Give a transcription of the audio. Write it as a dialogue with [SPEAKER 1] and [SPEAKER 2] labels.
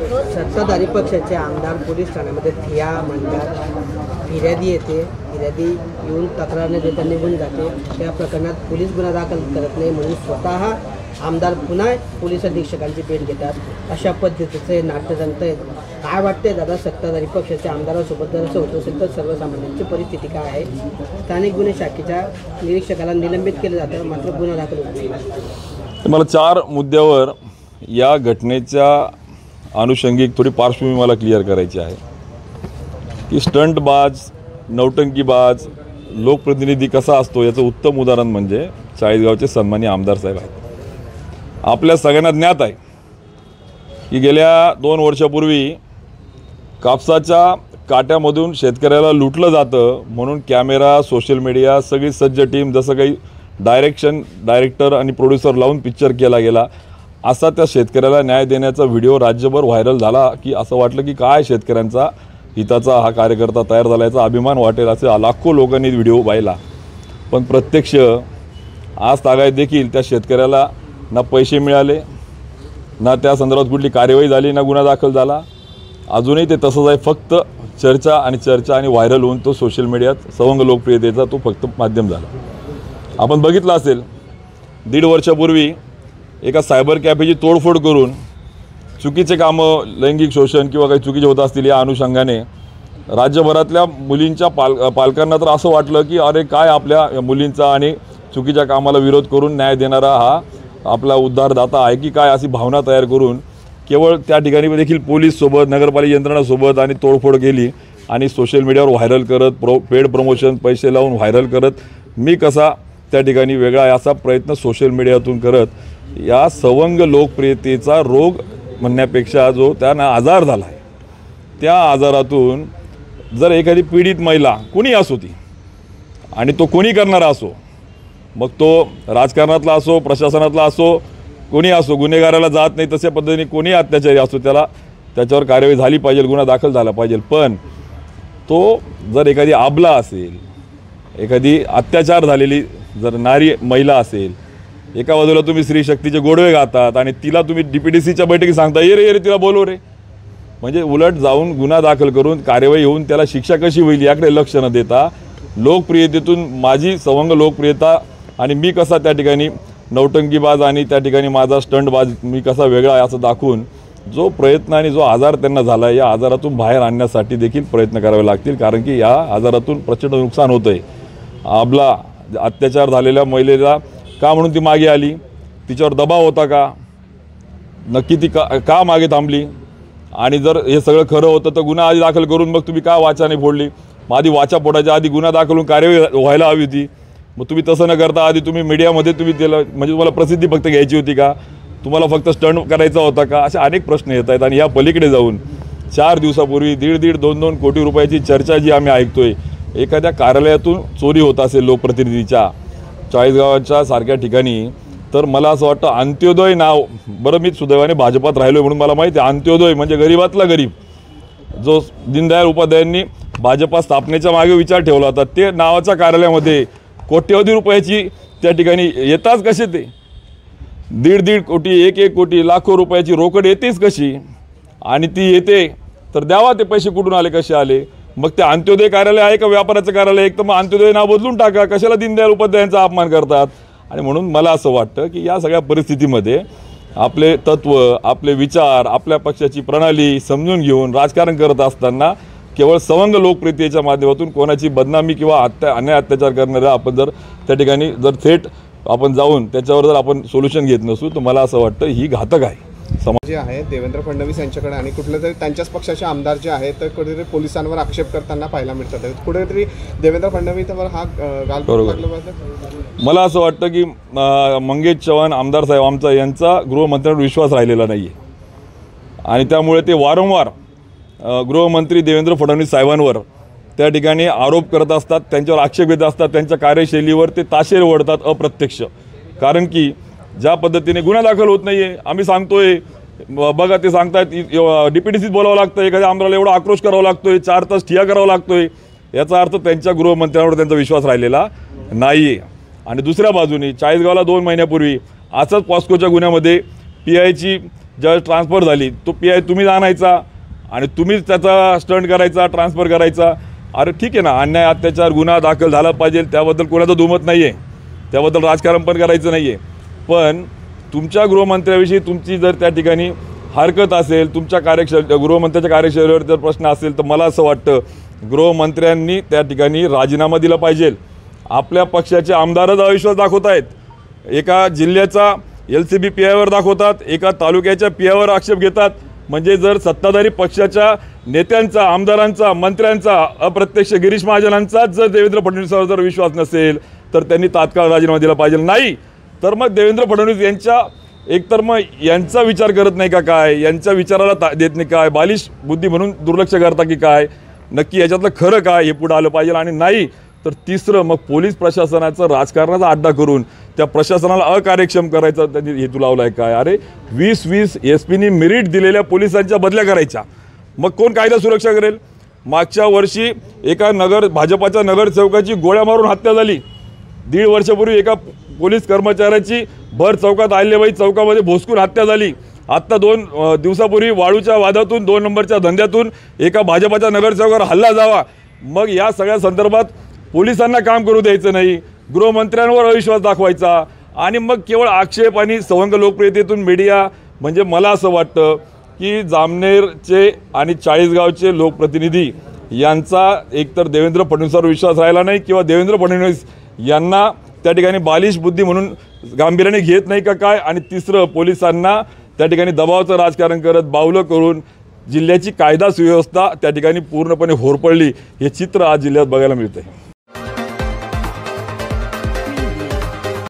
[SPEAKER 1] सत्ताधारी पक्षाचे आमदार पोलीस ठाण्यामध्ये ठिया म्हणतात, फिर्यादी येते, फिर्यादी येऊन तक्रार न देता निघून जाते, त्या प्रकरणात पोलीस गुन्हा दाखल करत नाही म्हणून स्वतः आमदार पुन्हा पोलीस अधीक्षकांची भेट घेतात. अशा पद्धतीचं हे नाट्य जमतंय. काय वाटतंय दादा, सत्ताधारी पक्षाच्या आमदारासोबत जर असं होत असेल तर सर्वसामान्यांची परिस्थिती काय आहे? स्थानिक गुन्हे शाखेच्या निरीक्षकाला निलंबित केलं जातं, मात्र गुन्हा दाखल होत नाही.
[SPEAKER 2] मला 4 मुद्द्यावर या घटनेच्या अनुषंगिक थोडी पार्श्वभूमी मला क्लिअर करायची आहे की स्टंटबाज, नौटंकीबाज, लोकप्रतिनिधी कसा असतो याचं उत्तम उदाहरण म्हणजे चाळीसगावचे सन्माननीय आमदार साहेब आहेत. आपल्या सगळ्यांना ज्ञात आहे की गेल्या 2 वर्षापूर्वी कापसाच्या काट्यामधून शेतकऱ्याला लुटलं जातं म्हणून कॅमेरा, सोशल मीडिया सगळी सज्ज टीम, जसं काही डायरेक्टर आणि प्रोड्युसर लावून पिक्चर केला गेला, असा त्या शेतकऱ्याला न्याय देण्याचा व्हिडिओ राज्यभर व्हायरल झाला की असं वाटलं की काय शेतकऱ्यांचा हिताचा हा कार्यकर्ता तयार झाल्याचा अभिमान वाटेल असे लाखो लोकांनी व्हिडिओ पाहिला. पण प्रत्यक्ष आज तागायत देखील त्या शेतकऱ्याला ना पैसे मिळाले, ना त्या संदर्भात कुठली कार्यवाही झाली, ना गुन्हा दाखल झाला. अजूनही ते तसंच आहे. फक्त चर्चा आणि व्हायरल होऊन तो सोशल मीडियात सवंग लोकप्रियतेचा तो फक्त माध्यम झाला. आपण बघितलं असेल 1.5 वर्षापूर्वी एका सायबर कॅफेची तोडफोड करून चुकीचे कामं, लैंगिक शोषण किंवा काही चुकीचे होत असतील या अनुषंगाने राज्यभरातल्या मुलींच्या पालकांना तर असं वाटलं की अरे काय आपल्या मुलींचा आणि चुकीच्या कामाला विरोध करून न्याय देणारा हा आपला उद्धारदाता आहे की काय, अशी भावना तयार करून केवळ त्या ठिकाणी देखील पोलीससोबत, नगरपालिका यंत्रणासोबत आणि तोडफोड केली आणि सोशल मीडियावर व्हायरल करत, पेड प्रमोशन पैसे लावून व्हायरल करत, मी कसा त्या ठिकाणी वेगळा आहे असा प्रयत्न सोशल मीडियातून करत या सवंग लोकप्रियतेचा रोग म्हणण्यापेक्षा जो त्यांना आजार झाला आहे, त्या आजारातून जर एखादी पीडित महिला कोणी असो ती, आणि तो कोणी करणारा असो, मग तो राजकारणातला असो, प्रशासनातला असो, कोणी असो, गुन्हेगाराला जात नाही तशा पद्धतीने कोणी अत्याचारी असो त्याच्यावर कार्यवाही झाली पाहिजे, गुन्हा दाखल झाला पाहिजे. पण तो जर एखादी आबला असेल, एखादी अत्याचार झालेली जर नारी महिला असेल, एका बाजूला तुम्ही स्त्री शक्तीचे गोडवे गातात आणि तिला तुम्ही DPDCच्या बैठकीत सांगता ये रे तिला बोलव रे, म्हणजे उलट जाऊन गुन्हा दाखल करून कार्यवाही होऊन त्याला शिक्षा कशी होईल याकडे लक्ष न देता लोकप्रियतेतून माझी सवंग लोकप्रियता आणि मी कसा त्या ठिकाणी नौटंकीबाज आणि त्या ठिकाणी माझा स्टंटबाज मी कसा वेगळा आहे असं दाखवून जो प्रयत्न आणि जो आजार त्यांना झाला आहे या आजारातून बाहेर आणण्यासाठी देखील प्रयत्न करावे लागतील. कारण की या आजारातून प्रचंड नुकसान होतं आहे. आपला अत्याचार झालेल्या महिलेला का म्हणून ती मागे आली, तिच्यावर दबाव होता का, नक्की ती का मागे थांबली, आणि जर हे सगळं खरं होतं तर गुन्हा आधी दाखल करून मग तुम्ही का वाचा नाही फोडली, मग आधी वाचा फोडायच्या आधी गुन्हा दाखल होऊन कार्यवाही व्हायला हवी होती. मग तुम्ही तसं न करता आधी तुम्ही मीडियामध्ये तुम्ही दिलं, म्हणजे तुम्हाला प्रसिद्धी फक्त घ्यायची होती का, तुम्हाला फक्त स्टंट करायचा होता का, असे अनेक प्रश्न येत आहेत. आणि या पलीकडे जाऊन 4 दिवसापूर्वी 1.5-2 कोटी रुपयाची चर्चा जी आम्ही ऐकतोय, एखाद्या कार्यालयातून चोरी होत असेल लोकप्रतिनिधीच्या चाळीसगावच्या सारख्या ठिकाणी, तर मला असं वाटतं अंत्योदय नाव, बरं मी सुदैवाने भाजपात राहिलो म्हणून मला माहिती आहे, अंत्योदय म्हणजे गरीबातला गरीब, जो दीनदयाळ उपाध्यायांनी भाजपा स्थापनेच्या मागे विचार ठेवला होता, ते नावाच्या कार्यालयामध्ये कोट्यवधी रुपयाची त्या ठिकाणी येताच कसे ते 1.5 कोटी 1 कोटी लाखो रुपयाची रोकड येतेच कशी, आणि ती येते तर द्यावा ते पैसे कुठून आले, कसे आले. मग ते अंत्योदय कार्यालय आहे का व्यापाराचं कार्यालय, एक तर मग अंत्योदय नाव बदलून टाका, कशाला दीनदयाळ उपाध्यायांचा अपमान करतात. आणि म्हणून मला असं वाटतं की या सगळ्या परिस्थितीमध्ये आपले तत्त्व, आपले विचार, आपल्या पक्षाची प्रणाली समजून घेऊन राजकारण करत असताना केवळ सवंग लोकप्रियतेच्या माध्यमातून कोणाची बदनामी किंवा अन्याय अत्याचार करणाऱ्या आपण जर त्या ठिकाणी जर थेट आपण जाऊन त्याच्यावर जर आपण सोल्युशन घेत नसू तर मला असं वाटतं ही घातक आहे.
[SPEAKER 3] जे आहे देवेंद्र फडणवीस यांच्याकडे आणि कुठले तरी त्यांच्याच पक्षाचे आमदार जे आहेत तर कुठेतरी पोलिसांवर आक्षेप करताना पाहायला मिळतात, कुठेतरी देवेंद्र फडणवीसवर हा गालबोट लागला पाहिजे.
[SPEAKER 2] मला असं वाटतं की मंगेश चव्हाण आमदार साहेब आमचा यांचा गृहमंत्र्यांवर विश्वास राहिलेला नाही आहे आणि त्यामुळे ते वारंवार गृहमंत्री देवेंद्र फडणवीस साहेबांवर त्या ठिकाणी आरोप करत असतात, त्यांच्यावर आक्षेप घेत असतात, त्यांच्या कार्यशैलीवर ते ताशेरे ओढतात अप्रत्यक्ष. कारण की ज्या पद्धतीने गुन्हा दाखल होत नाही आहे, आम्ही सांगतोय बघा ते सांगतायत DPDCत बोलावं लागतं, एखाद्या आमदाराला एवढा आक्रोश करावा लागतोय, 4 तास ठिया करावा लागतोय, याचा अर्थ त्यांच्या गृहमंत्र्यांवर त्यांचा विश्वास राहिलेला नाही आहे. आणि दुसऱ्या बाजूने चाळीसगावला 2 महिन्यापूर्वी असंच पॉस्कोच्या गुन्ह्यामध्ये PIची ज्यावेळेस ट्रान्सफर झाली तो PI तुम्हीच आणायचा आणि तुम्हीच त्याचा स्टंट करायचा, ट्रान्सफर करायचा. अरे ठीक आहे ना, अन्याय अत्याचार गुन्हा दाखल झाला पाहिजे, त्याबद्दल कोणाचं दुमत नाही आहे, त्याबद्दल राजकारण पण करायचं नाही आहे. पण तुमच्या गृहमंत्र्याविषयी तुमची जर त्या ठिकाणी हरकत असेल, तुमच्या गृहमंत्र्याच्या कार्यशैलीवर जर प्रश्न असेल तर मला असं वाटतं गृहमंत्र्यांनी त्या ठिकाणी राजीनामा दिला पाहिजे. आपल्या पक्षाचे आमदारच अविश्वास दाखवत आहेत. एका जिल्ह्याचा LCB PIवर दाखवतात, एका तालुक्याच्या PIवर आक्षेप घेतात. म्हणजे जर सत्ताधारी पक्षाच्या नेत्यांचा, आमदारांचा, मंत्र्यांचा, अप्रत्यक्ष गिरीश महाजनांचाच जर देवेंद्र फडणवीसांवर जर विश्वास नसेल तर त्यांनी तात्काळ राजीनामा दिला पाहिजे. नाही तर मग देवेंद्र फडणवीस यांच्या एकतर मग यांचा विचार करत नाही का काय, यांच्या विचाराला देत नाही काय, बालिश बुद्धी म्हणून दुर्लक्ष करता की काय, नक्की याच्यातलं खरं काय हे पुढं आलं पाहिजे. आणि नाही तर तिसरं मग पोलीस प्रशासनाचं राजकारणाचा अड्डा करून त्या प्रशासनाला अकार्यक्षम करायचा त्यांनी हेतू लावला आहे काय. अरे 20-20 SP मेरिट दिलेल्या पोलिसांच्या बदल्या करायच्या, मग कोण कायदा सुरक्षा करेल. मागच्या वर्षी एका भाजपाच्या नगरसेवकाची गोळ्या मारून हत्या झाली. 1.5 वर्षापूर्वी एका पोलीस कर्मचाऱ्याची भर चौकात अहिल्याबाई चौकामध्ये भोसकून हत्या झाली. आत्ता 2 दिवसापूर्वी वाळूच्या वादातून 2 नंबरच्या धंद्यातून एका भाजपाच्या नगरसेवकावर हल्ला जावा. मग या सगळ्या संदर्भात पोलिसांना काम करू द्यायचं नाही, गृहमंत्र्यांवर अविश्वास दाखवायचा आणि मग केवळ आक्षेप आणि सवंग लोकप्रियतेतून मीडिया. म्हणजे मला असं वाटतं की जामनेरचे आणि चाळीसगावचे लोकप्रतिनिधी यांचा एकतर देवेंद्र फडणवीसांवर विश्वास राहिला नाही किंवा देवेंद्र फडणवीस यांना त्या ठिकाणी बालिश बुद्धी म्हणून गांभीर्याने घेत नाही का काय. आणि तिसरं पोलिसांना त्या ठिकाणी दबावाचं राजकारण करत बावलं करून जिल्ह्याची कायदा सुव्यवस्था त्या ठिकाणी पूर्णपणे होरपळली हे चित्र आज जिल्ह्यात बघायला मिळतं आहे.